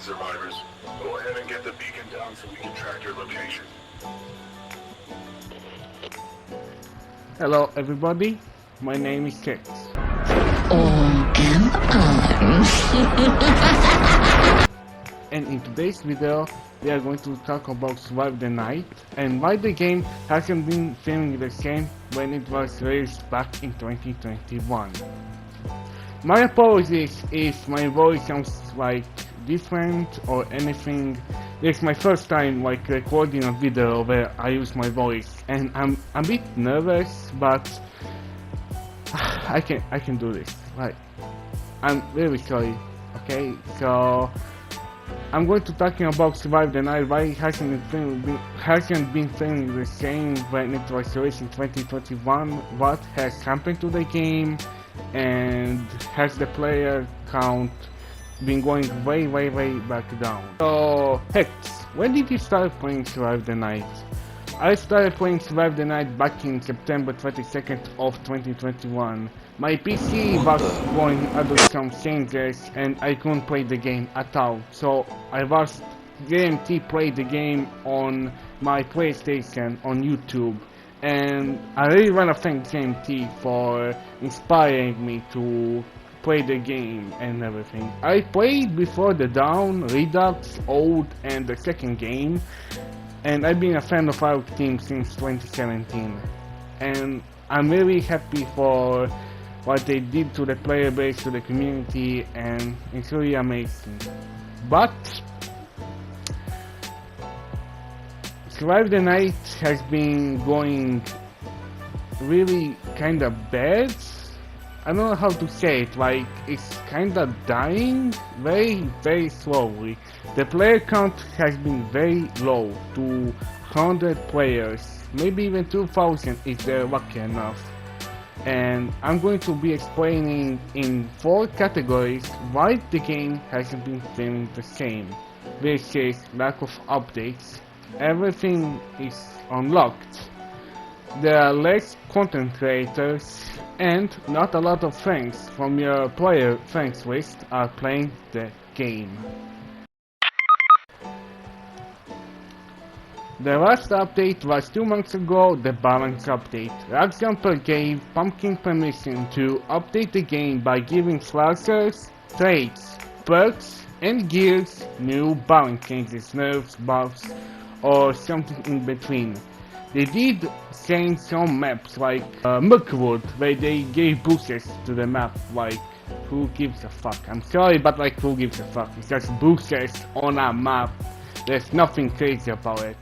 Survivors, go ahead and get the beacon down so we can track your location. Hello everybody, my name is Kex. And in today's video, we are going to talk about Survive the Night and why the game hasn't been feeling the same when it was released back in 2021. My apologies if my voice sounds like different or anything. It's my first time like recording a video where I use my voice and I'm a bit nervous, but I can do this. Like, I'm really sorry. Okay, so I'm going to talking about Survive the Night, why it hasn't been feeling the same when it was released in 2021, what has happened to the game, and has the player count been going way back down. So Hex, when did you start playing Survive the Night? I started playing Survive the Night back in September 22nd of 2021. My PC was going under some changes and I couldn't play the game at all. So I was GMT played the game on my PlayStation on YouTube. And I really wanna thank GMT for inspiring me to play the game and everything. I played before the Dawn, Redux, Old and the second game. And I've been a fan of our team since 2017, and I'm really happy for what they did to the player base, to the community, and it's really amazing. But Survive the Night has been going really kinda bad. I don't know how to say it, like it's kinda dying very slowly. The player count has been very low, to 100 players, maybe even 2000 if they're lucky enough. And I'm going to be explaining in 4 categories why the game hasn't been feeling the same, which is lack of updates, everything is unlocked, there are less content creators, and not a lot of friends from your player friends list are playing the game. The last update was 2 months ago, the balance update. Rockjumper gave Pumpkin permission to update the game by giving slashers, traits, perks, and gears new balance changes, nerfs, buffs, or something in between. They did change some maps like Mirkwood, where they gave boosters to the map. Like, who gives a fuck? I'm sorry, but like, who gives a fuck? It's just boosters on a map. There's nothing crazy about it.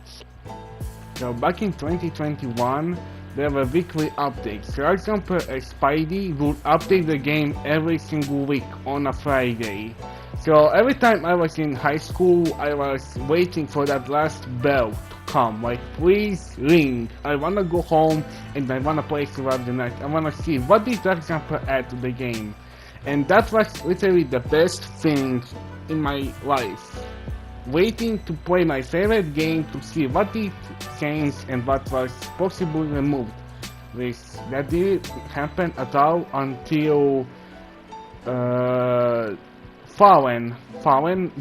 So back in 2021, there were weekly updates. For example, Spidey would update the game every single week on a Friday. So every time I was in high school, I was waiting for that last bell to come. Like, please ring. I wanna go home and I wanna play Survive the Night. I wanna see what did that example add to the game. And that was literally the best thing in my life. Waiting to play my favorite game to see what it changed and what was possibly removed. Which that didn't happen at all until Fallen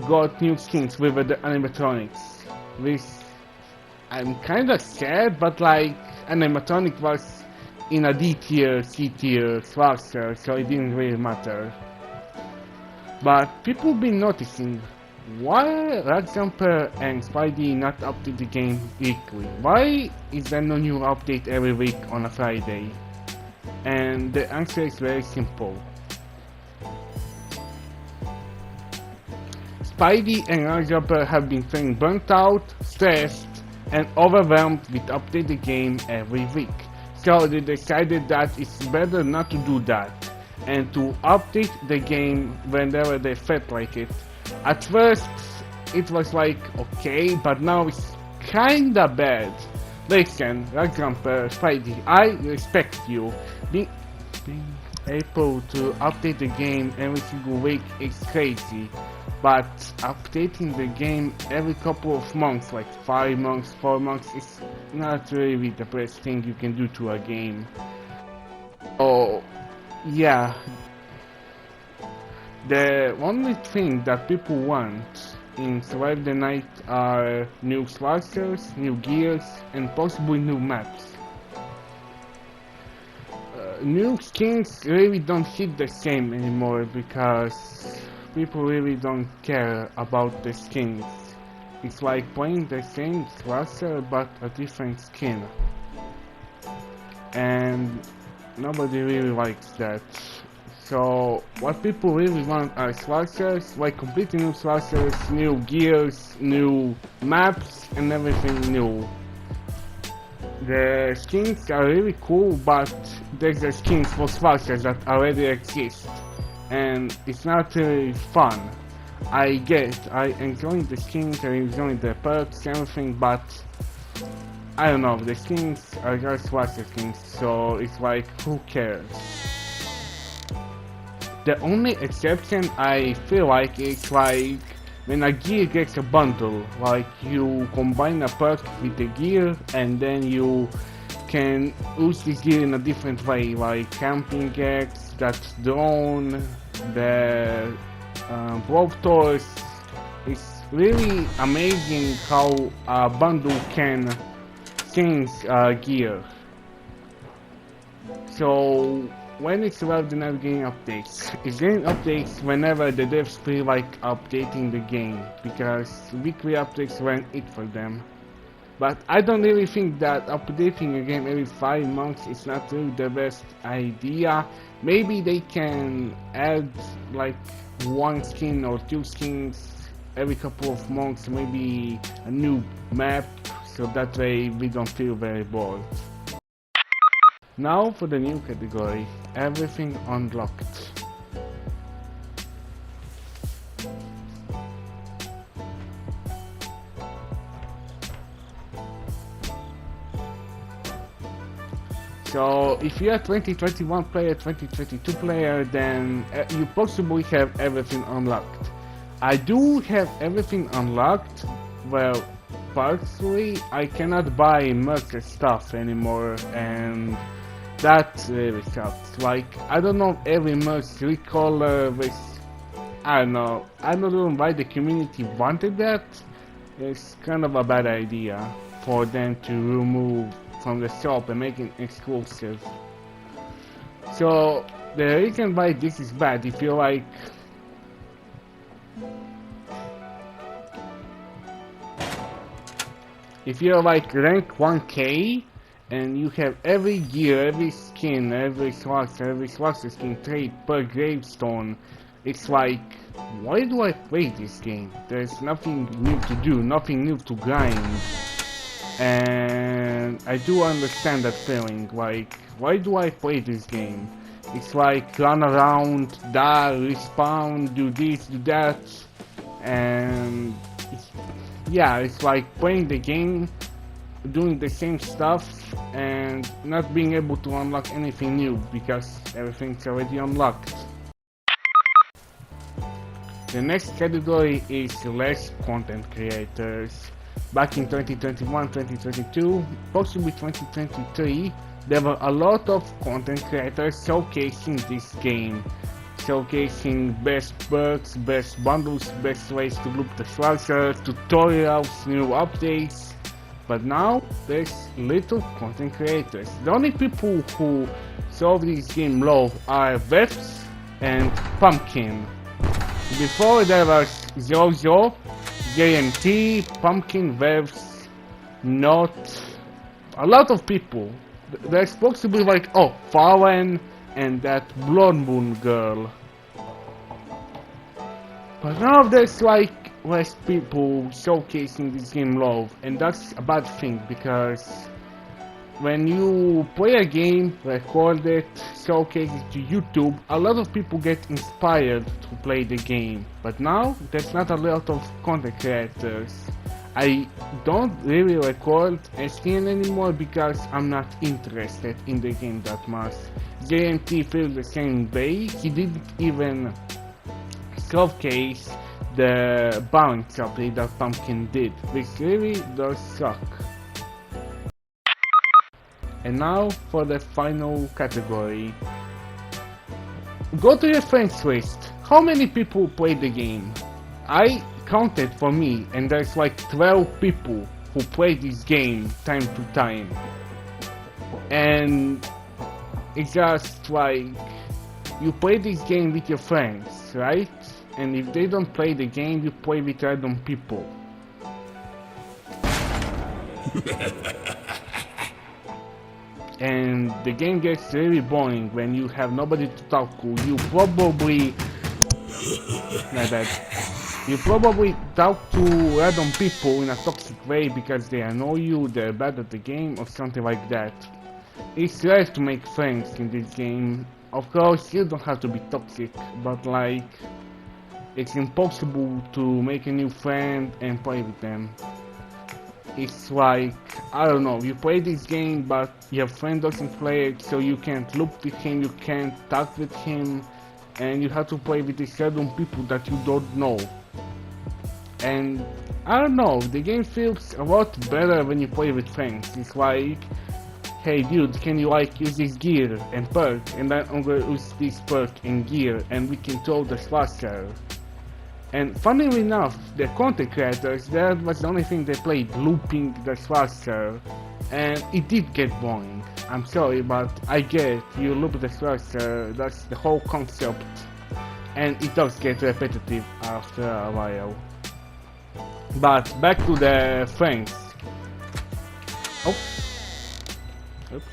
got new skins with the animatronics, which I'm kinda sad, but like animatronic was in a D tier, C tier, slasher, so it didn't really matter. But people been noticing, why Rockjumper and Spidey not update the game weekly? Why is there no new update every week on a Friday? And the answer is very simple. Spidey and Rockjumper have been feeling burnt out, stressed, and overwhelmed with update the game every week. So they decided that it's better not to do that, and to update the game whenever they felt like it. At first, it was like, okay, but now it's kinda bad. Listen, Rockjumper, Spidey, I respect you. Being able to update the game every single week is crazy. But updating the game every couple of months, like 5 months, 4 months, is not really the best thing you can do to a game. Oh, yeah. The only thing that people want in Survive the Night are new slashers, new gears, and possibly new maps. New skins really don't hit the same anymore because people really don't care about the skins. It's like playing the same slasher but a different skin. And nobody really likes that. So what people really want are slashers, like completely new slashers, new gears, new maps, and everything new. The skins are really cool, but there's the skins for slashers that already exist, and it's not really fun. I enjoy the skins, I enjoy the perks, everything, but I don't know, the skins are just slasher skins, so it's like, who cares? The only exception I feel like is like when a gear gets a bundle, like you combine a perk with the gear and then you can use this gear in a different way, like camping X, that drone, the blowtorch. It's really amazing how a bundle can change gear. So when it's about the Night game updates, it's getting updates whenever the devs feel like updating the game, because weekly updates weren't it for them. But I don't really think that updating a game every 5 months is not really the best idea. Maybe they can add like 1 skin or 2 skins every couple of months, maybe a new map, so that way we don't feel very bored. Now for the new category, everything unlocked. So if you're a 2021 player, 2022 player, then you possibly have everything unlocked. I do have everything unlocked. Well, partially I cannot buy merch stuff anymore, and that really sucks. Like, I don't know if every merch recolor with, I don't know even why the community wanted that. It's kind of a bad idea for them to remove from the shop and make it exclusive. So the reason why this is bad, if you're like rank 1k and you have every gear, every skin, every slasher skin trait per gravestone, it's like, why do I play this game? There's nothing new to do, nothing new to grind. And I do understand that feeling, like, why do I play this game? It's like run around, die, respawn, do this, do that, and it's like playing the game, doing the same stuff, and not being able to unlock anything new, because everything's already unlocked. The next category is less content creators. Back in 2021, 2022, possibly 2023, there were a lot of content creators showcasing this game, showcasing best perks, best bundles, best ways to loop the slasher, tutorials, new updates. But now there's little content creators. The only people who solve this game love are Vebs and Pumpkin. Before there was Zozo, JMT, Pumpkin, Vebs, not a lot of people. There's possibly like, oh, Fallen and that Blood Moon girl. But now there's like less people showcasing this game love, and that's a bad thing, because when you play a game, record it, showcase it to YouTube, a lot of people get inspired to play the game. But now there's not a lot of content creators. I don't really record STN anymore because I'm not interested in the game that much. JMT feels the same way. He didn't even showcase the balance update that Pumpkin did, which really does suck. And now for the final category. Go to your friends list. How many people play the game? I counted for me, and there's like 12 people who play this game time to time. And it's just like, you play this game with your friends, right? And if they don't play the game, you play with random people. And the game gets really boring when you have nobody to talk to. You probably... my bad. You probably talk to random people in a toxic way because they annoy you, they're bad at the game, or something like that. It's rare to make friends in this game. Of course, you don't have to be toxic, but like... it's impossible to make a new friend and play with them. It's like, I don't know, you play this game but your friend doesn't play it, so you can't look with him, you can't talk with him, and you have to play with these random people that you don't know. And I don't know, the game feels a lot better when you play with friends. It's like, hey dude, can you like use this gear and perk, and then I'm gonna use this perk and gear, and we can throw the slasher. And funnily enough, the content creators, that was the only thing they played, looping the slasher, and it did get boring. I'm sorry, but I get it, you loop the slasher, that's the whole concept, and it does get repetitive after a while. But back to the friends. Oh. Oops.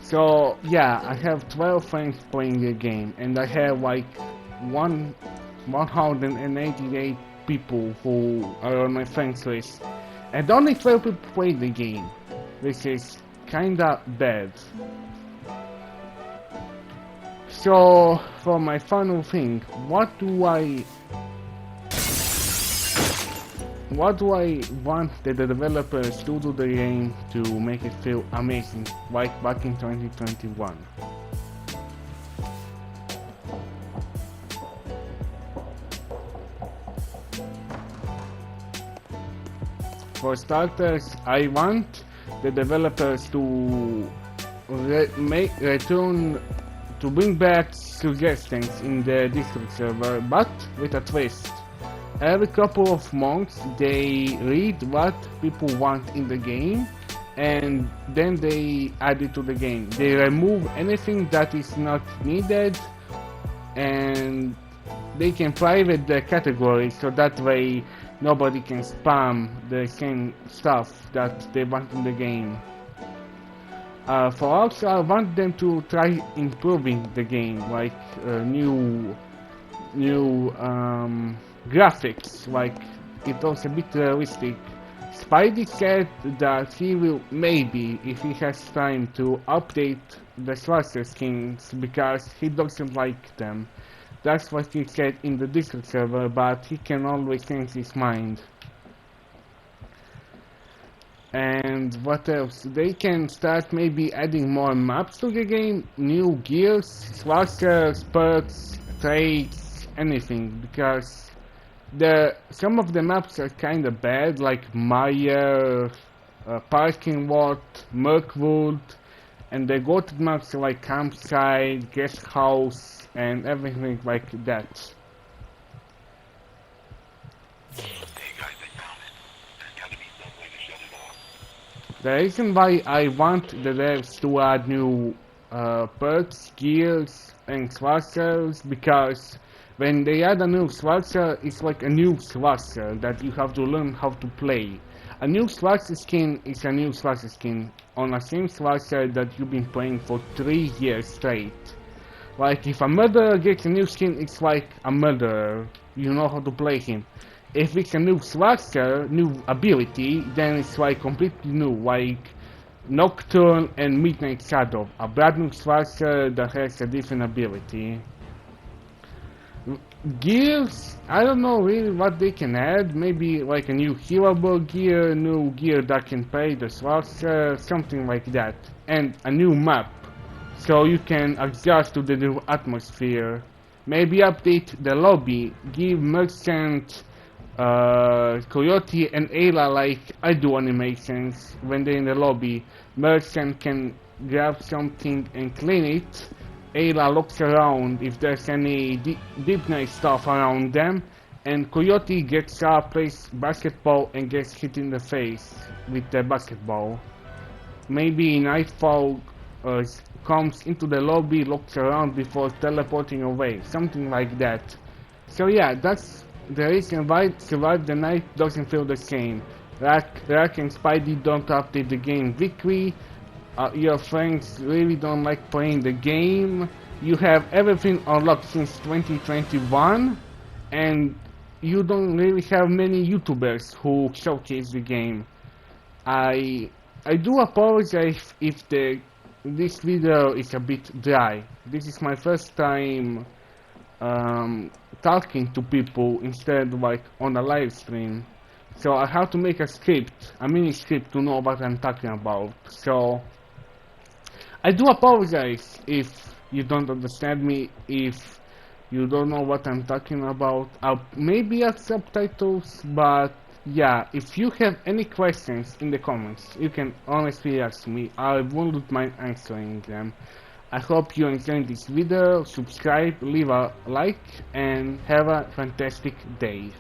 So yeah, I have 12 friends playing the game, and I have like 188 people who are on my friends list, and only 12 people play the game, which is kinda bad. So for my final thing, what do I want the developers to do the game to make it feel amazing, like back in 2021? For starters, I want the developers to bring back suggestions in the Discord server, but with a twist. Every couple of months they read what people want in the game, and then they add it to the game. They remove anything that is not needed, and they can private the category, so that way nobody can spam the same stuff that they want in the game. For also, I want them to try improving the game, like new graphics, like it looks a bit realistic. Spidey said that he will maybe, if he has time, to update the slasher skins because he doesn't like them. That's what he said in the Discord server, but he can always change his mind. And what else? They can start maybe adding more maps to the game, new gears, slashers, perks, trades, anything, because some of the maps are kinda bad, like Meyer, Parking Lot, Mirkwood, and the goated maps are like Campsite, Guest House, and everything like that. The reason why I want the devs to add new perks, gears, and slashers, because when they add a new slasher, it's like a new slasher that you have to learn how to play. A new slasher skin is a new slasher skin on a same slasher that you've been playing for 3 years straight. Like if a murderer gets a new skin, it's like a murderer, you know how to play him. If it's a new slasher, new ability, then it's like completely new, like Nocturne and Midnight Shadow, a brand new slasher that has a different ability. Gears, I don't know really what they can add, maybe like a new healable gear, new gear that can pay the slasher, something like that. And a new map, so you can adjust to the new atmosphere. Maybe update the lobby, give Merchant, Coyote and Ayla like I do animations when they're in the lobby. Merchant can grab something and clean it, Ayla looks around if there's any deep night stuff around them, and Coyote gets up, plays basketball and gets hit in the face with the basketball. Maybe Nightfall comes into the lobby, looks around before teleporting away, something like that. So yeah, that's the reason why Survive the Night doesn't feel the same. Rack and Spidey don't update the game weekly. Your friends really don't like playing the game. You have everything unlocked since 2021, and you don't really have many YouTubers who showcase the game. I do apologize if this video is a bit dry. This is my first time talking to people instead like on a live stream. So I have to make a script, a mini script to know what I'm talking about. So I do apologize if you don't understand me, if you don't know what I'm talking about. I'll maybe add subtitles, but yeah, if you have any questions in the comments, you can honestly ask me. I wouldn't mind answering them. I hope you enjoyed this video, subscribe, leave a like, and have a fantastic day.